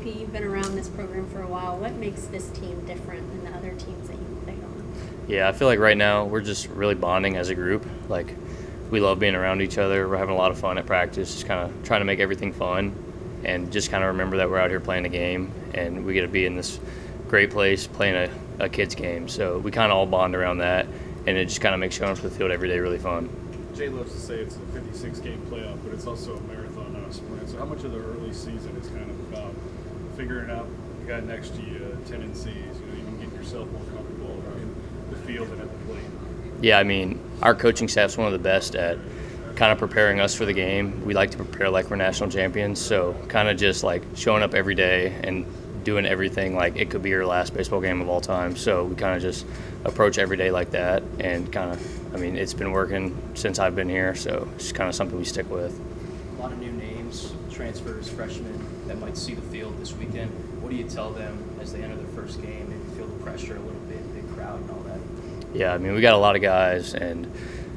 JP, you've been around this program for a while. What makes this team different than the other teams that you've played on? Yeah, I feel like right now we're just really bonding as a group. Like, we love being around each other. We're having a lot of fun at practice, just kind of trying to make everything fun and just kind of remember that we're out here playing a game and we get to be in this great place playing a kid's game. So we kind of all bond around that, and it just kind of makes showing up to the field every day really fun. Jay loves to say it's a 56-game playoff, but it's also a marathon, not a sprint. So how much of the early season is kind of about figuring out the guy next to you, tendencies, you can get yourself more comfortable in the field and at the plate? Yeah, I mean, our coaching staff's one of the best at kind of preparing us for the game. We like to prepare like we're national champions, so kind of just like showing up every day and doing everything like it could be your last baseball game of all time. So we kind of just approach every day like that, and kind of, I mean, it's been working since I've been here, so it's kind of something we stick with. A lot of new names, transfers, freshmen that might see the field this weekend. What do you tell them as they enter their first game, maybe feel the pressure a little bit, big crowd and all that? Yeah, I mean, we got a lot of guys, and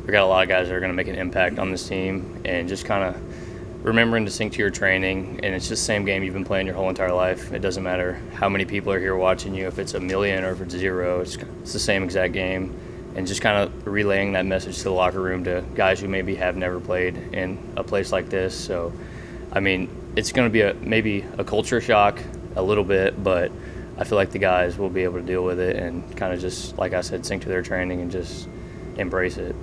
we got a lot of guys that are going to make an impact on this team, and just kind of remembering to sync to your training. And it's just the same game you've been playing your whole entire life. It doesn't matter how many people are here watching you, if it's a million or if it's zero, it's the same exact game. And just kind of relaying that message to the locker room to guys who maybe have never played in a place like this. So, I mean, it's going to be maybe a culture shock a little bit, but I feel like the guys will be able to deal with it and kind of just, like I said, sync to their training and just embrace it.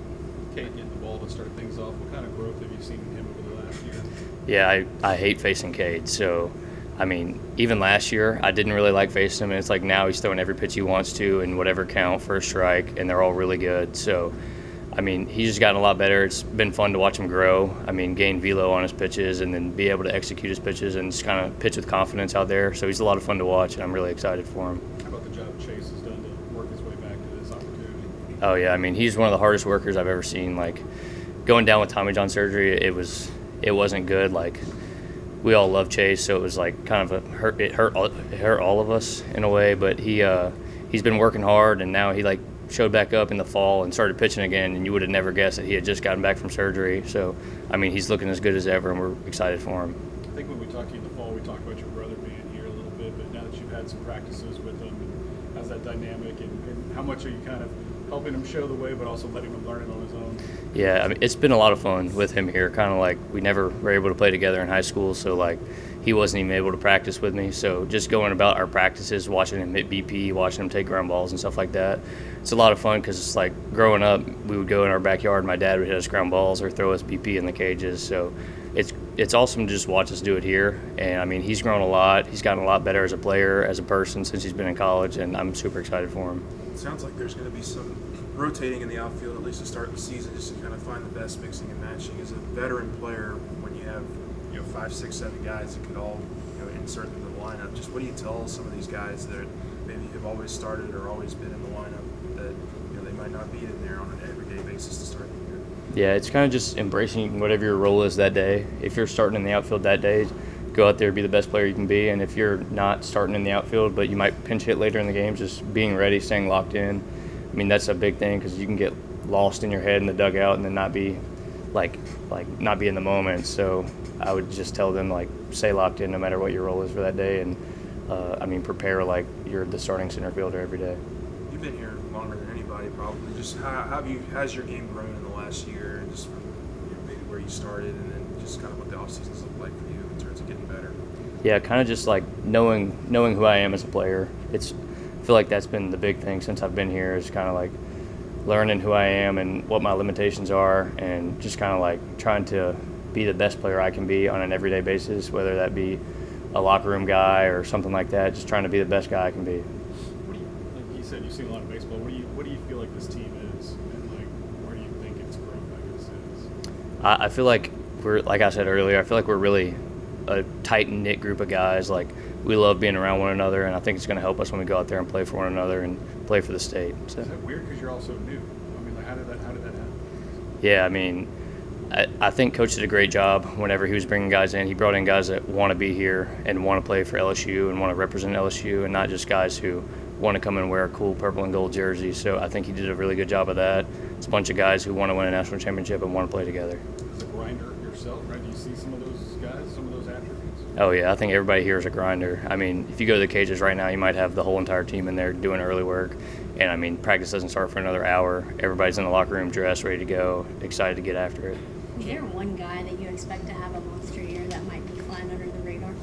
Cade getting the ball to start things off. What kind of growth have you seen in him over the last year? Yeah, I hate facing Cade. So, I mean, even last year, I didn't really like facing him. And it's like now he's throwing every pitch he wants to in whatever count for a strike, and they're all really good. So, I mean, he's just gotten a lot better. It's been fun to watch him grow. I mean, gain velo on his pitches and then be able to execute his pitches and just kind of pitch with confidence out there. So he's a lot of fun to watch, and I'm really excited for him. How about the job Chase has done to work his way back to this opportunity? Oh, yeah. I mean, he's one of the hardest workers I've ever seen. Like, going down with Tommy John surgery, it wasn't good. Like, we all love Chase, so it was like kind of it hurt all of us in a way. But he's been working hard, and now he like showed back up in the fall and started pitching again. And you would have never guessed that he had just gotten back from surgery. So, I mean, he's looking as good as ever, and we're excited for him. I think when we talked to you in the fall, we talked about your brother being here a little bit, but now that you've had some practices with him, how's that dynamic, and how much are you kind of helping him show the way, but also letting him learn it on his own? Yeah, I mean, it's been a lot of fun with him here. Kind of like we never were able to play together in high school, so like he wasn't even able to practice with me. So just going about our practices, watching him hit BP, watching him take ground balls and stuff like that, it's a lot of fun because it's like growing up, we would go in our backyard, and my dad would hit us ground balls or throw us BP in the cages. So it's awesome to just watch us do it here. And I mean, he's grown a lot. He's gotten a lot better as a player, as a person since he's been in college, and I'm super excited for him. It sounds like there's going to be some rotating in the outfield, at least to start the season, just to kind of find the best mixing and matching. As a veteran player, when you have 5, 6, 7 guys that could all insert into the lineup, just what do you tell some of these guys that maybe have always started or always been in the lineup that they might not be in there on an everyday basis to start the year? Yeah, it's kind of just embracing whatever your role is that day. If you're starting in the outfield that day, go out there, be the best player you can be. And if you're not starting in the outfield, but you might pinch hit later in the game, just being ready, staying locked in. I mean, that's a big thing because you can get lost in your head in the dugout and then not be not be in the moment. So I would just tell them, like, stay locked in no matter what your role is for that day. And, I mean, prepare like you're the starting center fielder every day. You've been here longer than anybody probably. Just how's your game grown in the last year, and just from maybe where you started, and then just kind of what the off seasons look like for you in terms of getting better? Yeah, kind of just like knowing who I am as a player. I feel like that's been the big thing since I've been here, is kind of like learning who I am and what my limitations are, and just kind of like trying to be the best player I can be on an everyday basis, whether that be a locker room guy or something like that, just trying to be the best guy I can be. Like you said, you've seen a lot of baseball. What do you feel like this team is, and like where do you think its growth, I guess, is? I feel like like I said earlier, I feel like we're really a tight-knit group of guys. Like, we love being around one another, and I think it's going to help us when we go out there and play for one another and play for the state. So. Is that weird because you're also new? I mean, like, how did that happen? Yeah, I mean, I think Coach did a great job whenever he was bringing guys in. He brought in guys that want to be here and want to play for LSU and want to represent LSU, and not just guys who want to come and wear a cool purple and gold jersey. So I think he did a really good job of that. It's a bunch of guys who want to win a national championship and want to play together. As a grinder yourself, yourself, right? Do you see some of those guys, some of those attributes? Oh, yeah, I think everybody here is a grinder. I mean, if you go to the cages right now, you might have the whole entire team in there doing early work. And, I mean, practice doesn't start for another hour. Everybody's in the locker room dressed, ready to go, excited to get after it. Is there one guy that you expect to have a monster year that might be flying under the radar?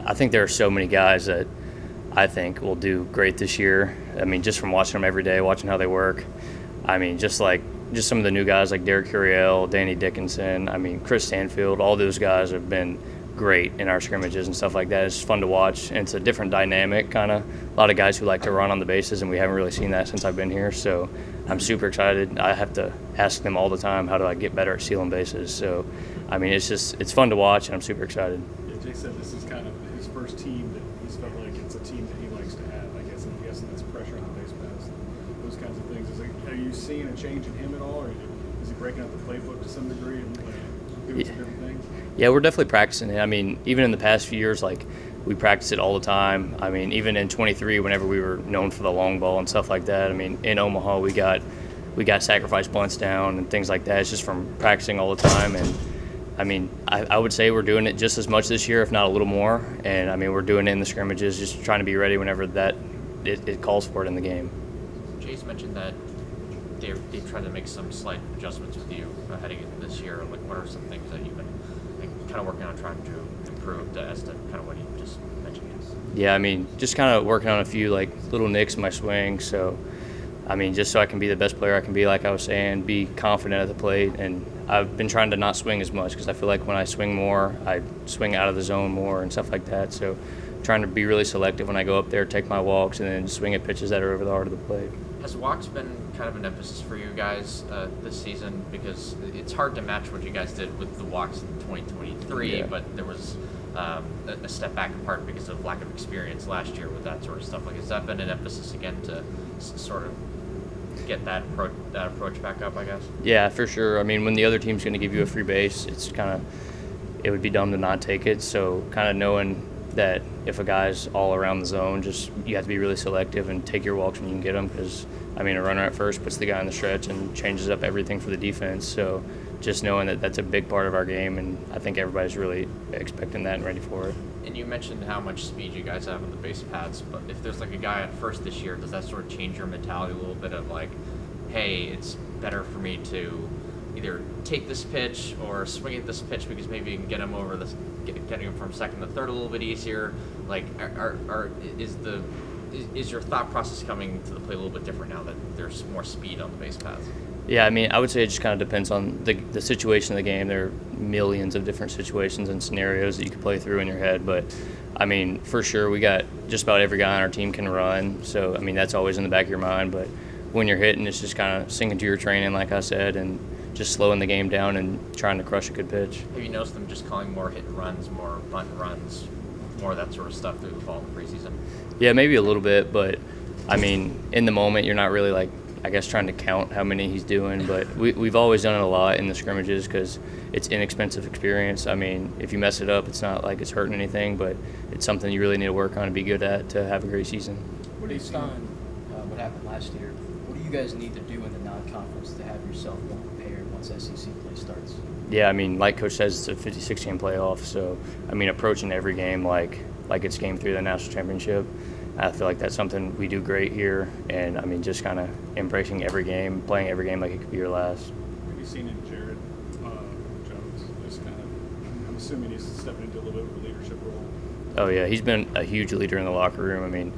I think there are so many guys that I think will do great this year. I mean, just from watching them every day, watching how they work. I mean, just some of the new guys like Derek Curiel, Danny Dickinson, I mean, Chris Stanfield, all those guys have been great in our scrimmages and stuff like that. It's fun to watch, and it's a different dynamic, kind of. A lot of guys who like to run on the bases, and we haven't really seen that since I've been here. So I'm super excited. I have to ask them all the time, how do I get better at stealing bases? So, I mean, it's fun to watch, and I'm super excited. Yeah, Jay said this is kind of his first team that he's felt like it's a team that he likes to have. I guess, and I'm guessing that's pressure on the base paths, those kinds of things. Are you seeing a change in him at all, or is he breaking out the playbook to some degree and doing some different things? Yeah, we're definitely practicing it. I mean, even in the past few years, like, we practice it all the time. I mean, even in 23, whenever we were known for the long ball and stuff like that, I mean, in Omaha, we got sacrifice bunts down and things like that. It's just from practicing all the time. And, I mean, I would say we're doing it just as much this year, if not a little more. And, I mean, we're doing it in the scrimmages, just trying to be ready whenever it calls for it in the game. Jay's mentioned that they've tried to make some slight adjustments with you heading into this year. Like, what are some things that you've been kind of working on trying to improve as to kind of what you just mentioned? Yeah, I mean, just kind of working on a few, like, little nicks in my swing. So, I mean, just so I can be the best player I can be, like I was saying, be confident at the plate. And I've been trying to not swing as much because I feel like when I swing more, I swing out of the zone more and stuff like that. So trying to be really selective when I go up there, take my walks, and then swing at pitches that are over the heart of the plate. Has walks been kind of an emphasis for you guys this season? Because it's hard to match what you guys did with the walks in 2023, Yeah. but there was a step back in part because of lack of experience last year with that sort of stuff. Like, has that been an emphasis again to sort of get that approach back up, I guess? Yeah, for sure. I mean, when the other team's going to give you a free base, it would be dumb to not take it. So kind of knowing that if a guy's all around the zone, just you have to be really selective and take your walks when you can get them because, I mean, a runner at first puts the guy in the stretch and changes up everything for the defense. So just knowing that that's a big part of our game, and I think everybody's really expecting that and ready for it. And you mentioned how much speed you guys have on the base paths, but if there's like a guy at first this year, does that sort of change your mentality a little bit of like, hey, it's better for me to either take this pitch or swing at this pitch because maybe you can get him over this, getting him from second to third a little bit easier? Like, is your thought process coming to the plate a little bit different now that there's more speed on the base paths? Yeah, I mean, I would say it just kind of depends on the situation of the game. There are millions of different situations and scenarios that you can play through in your head. But, I mean, for sure, we got just about every guy on our team can run. So, I mean, that's always in the back of your mind. But when you're hitting, it's just kind of sinking to your training, like I said, and just slowing the game down and trying to crush a good pitch. Have you noticed them just calling more hit and runs, more bunt runs, more of that sort of stuff through the fall and preseason? Yeah, maybe a little bit. But, I mean, in the moment, you're not really, like, I guess trying to count how many he's doing, but we've always done it a lot in the scrimmages because it's inexpensive experience. I mean, if you mess it up, it's not like it's hurting anything, but it's something you really need to work on and be good at to have a great season. Based on what happened last year, what do you guys need to do in the non-conference to have yourself more prepared once SEC play starts? Yeah, I mean, like Coach says, it's a 56-game playoff, so, I mean, approaching every game like it's game 3 of the national championship. I feel like that's something we do great here, and, I mean, just kind of embracing every game, playing every game like it could be your last. Have you seen in Jared Jones, just kind of, I'm assuming he's stepping into a little bit of a leadership role? Oh, yeah, he's been a huge leader in the locker room. I mean,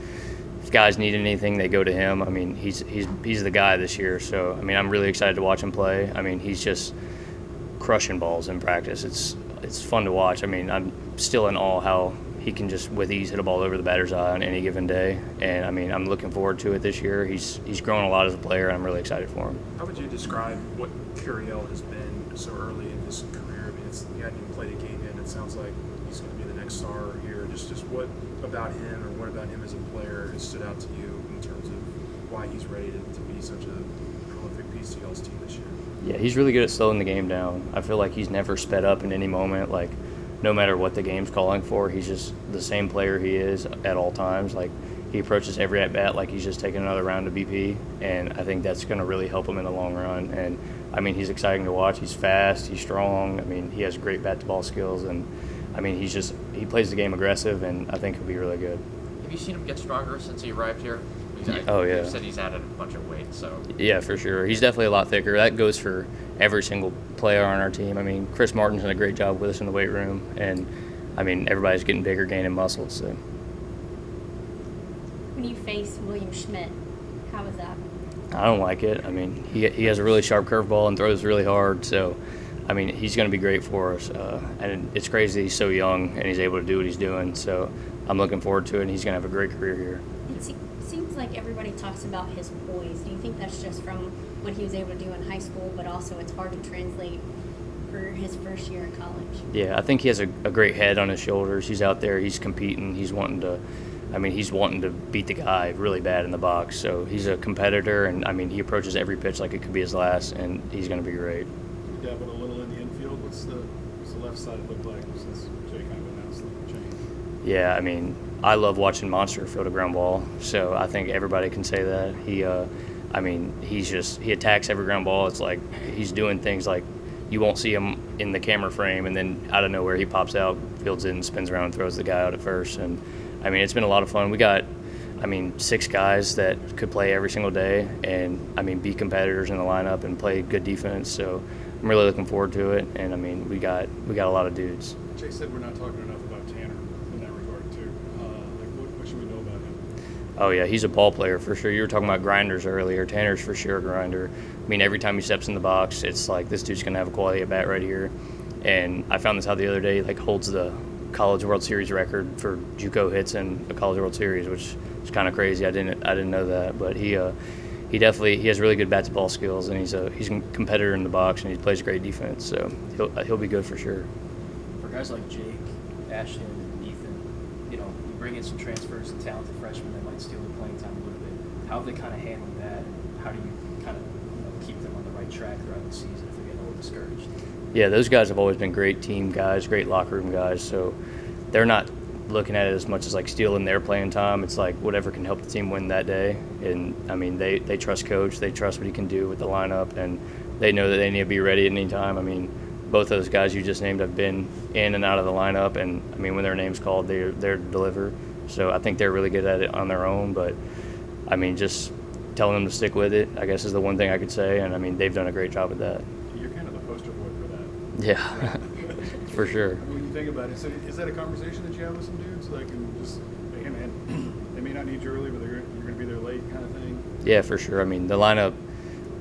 if guys need anything, they go to him. I mean, he's the guy this year, so, I mean, I'm really excited to watch him play. I mean, he's just crushing balls in practice. It's fun to watch. I mean, I'm still in awe how he can just with ease hit a ball over the batter's eye on any given day. And, I mean, I'm looking forward to it this year. He's grown a lot as a player, and I'm really excited for him. How would you describe what Curiel has been so early in his career? I mean, he hadn't even played a game yet, and it sounds like he's going to be the next star here. Just what about him, or what about him as a player has stood out to you in terms of why he's ready to be such a prolific piece to y'all's team this year? Yeah, he's really good at slowing the game down. I feel like he's never sped up in any moment. Like, no matter what the game's calling for, he's just the same player he is at all times. Like, he approaches every at-bat like he's just taking another round of BP, and I think that's going to really help him in the long run. And, I mean, he's exciting to watch. He's fast. He's strong. I mean, he has great bat-to-ball skills, and, I mean, he plays the game aggressive, and I think he'll be really good. Have you seen him get stronger since he arrived here? Oh, yeah. You said he's added a bunch of weight, so. Yeah, for sure. He's definitely a lot thicker. That goes for every single player on our team. I mean, Chris Martin's done a great job with us in the weight room, and, I mean, everybody's getting bigger, gaining muscle, so. When you face William Schmidt, how was that? I don't like it. I mean, he has a really sharp curveball and throws really hard, so, I mean, he's going to be great for us. And it's crazy he's so young and he's able to do what he's doing, so I'm looking forward to it, and he's going to have a great career here. It seems like everybody talks about his poise. Do you think that's just from what he was able to do in high school, but also it's hard to translate for his first year in college? Yeah, I think he has a great head on his shoulders. He's out there, he's competing, he's wanting to beat the guy really bad in the box. So he's a competitor, and, I mean, he approaches every pitch like it could be his last, and he's going to be great. You dabbing a little in the infield. What's the left side look like since Jay kind of announced the change? Yeah, I mean, I love watching Monster field a ground ball, so I think everybody can say that. He attacks every ground ball. It's like he's doing things like you won't see him in the camera frame, and then out of nowhere he pops out, fields in, spins around, and throws the guy out at first. And, I mean, it's been a lot of fun. We got, 6 guys that could play every single day and, be competitors in the lineup and play good defense. So I'm really looking forward to it. And, we got a lot of dudes. Jay said we're not talking enough about Tanner in that regard too. What should we know about him? Oh, yeah, he's a ball player for sure. You were talking about grinders earlier. Tanner's for sure a grinder. Every time he steps in the box, it's like this dude's going to have a quality at bat right here. And I found this out the other day, holds the College World Series record for JUCO hits in a College World Series, which is kind of crazy. I didn't know that, but he has really good bat to ball skills, and he's a competitor in the box, and he plays great defense. So he'll be good for sure. For guys like Jake, Ashton, and Ethan, you bring in some transfers and talented freshmen that might steal the playing time a little bit. How have they kind of handled that, and how do you kind of keep them on the right track throughout the season if they're getting a little discouraged? Yeah, those guys have always been great team guys, great locker room guys. So they're not looking at it as much as stealing their playing time. It's whatever can help the team win that day. And they trust coach, they trust what he can do with the lineup, and they know that they need to be ready at any time. Both of those guys you just named have been in and out of the lineup, and when their name's called, they're to deliver. So I think they're really good at it on their own. But just telling them to stick with it, I guess, is the one thing I could say. And they've done a great job at that. You're kind of the poster boy for that. Yeah, for sure. When you think about it, so is that a conversation that you have with some dudes, and just, hey man, they may not need you early, but you're going to be there late, kind of thing? Yeah, for sure. The lineup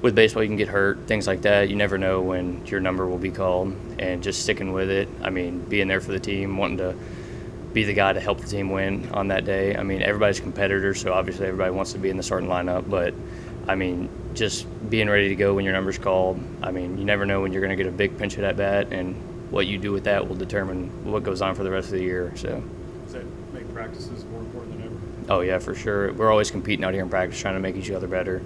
with baseball, you can get hurt, things like that. You never know when your number will be called, and just sticking with it. Being there for the team, wanting to be the guy to help the team win on that day. Everybody's competitors, so obviously everybody wants to be in the starting lineup, but just being ready to go when your number's called. You never know when you're going to get a big pinch hit at bat, and what you do with that will determine what goes on for the rest of the year. So, does that make practices more important than ever? Oh yeah, for sure. We're always competing out here in practice, trying to make each other better,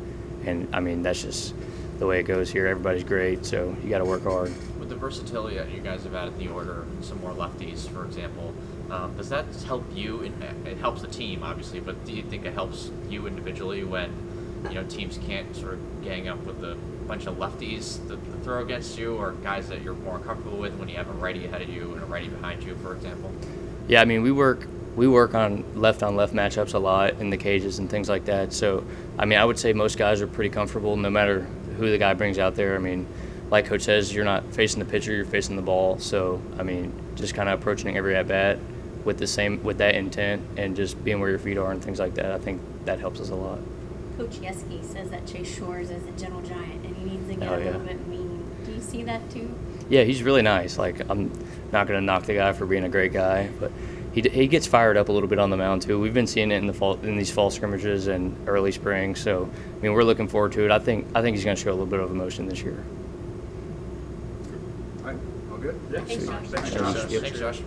and that's just the way it goes here. Everybody's great, so you got to work hard. With the versatility that you guys have added in the order, some more lefties, for example, does that help you? It helps the team, obviously, but do you think it helps you individually when teams can't sort of gang up with a bunch of lefties to throw against you, or guys that you're more comfortable with when you have a righty ahead of you and a righty behind you, for example? Yeah, we work on left matchups a lot in the cages and things like that. So, I would say most guys are pretty comfortable no matter who the guy brings out there. Like Coach says, you're not facing the pitcher, you're facing the ball. So, just kind of approaching every at-bat with that intent and just being where your feet are and things like that. I think that helps us a lot. Coach Yeski says that Chase Shores is a gentle giant and he needs to get Oh, a yeah. little bit mean. Do you see that too? Yeah, he's really nice. I'm not going to knock the guy for being a great guy, but he gets fired up a little bit on the mound too. We've been seeing it in these fall scrimmages and early spring. So, we're looking forward to it. I think he's going to show a little bit of emotion this year. All right, all good? Thanks, Josh. Thanks, Josh. Yep. Thanks, Josh.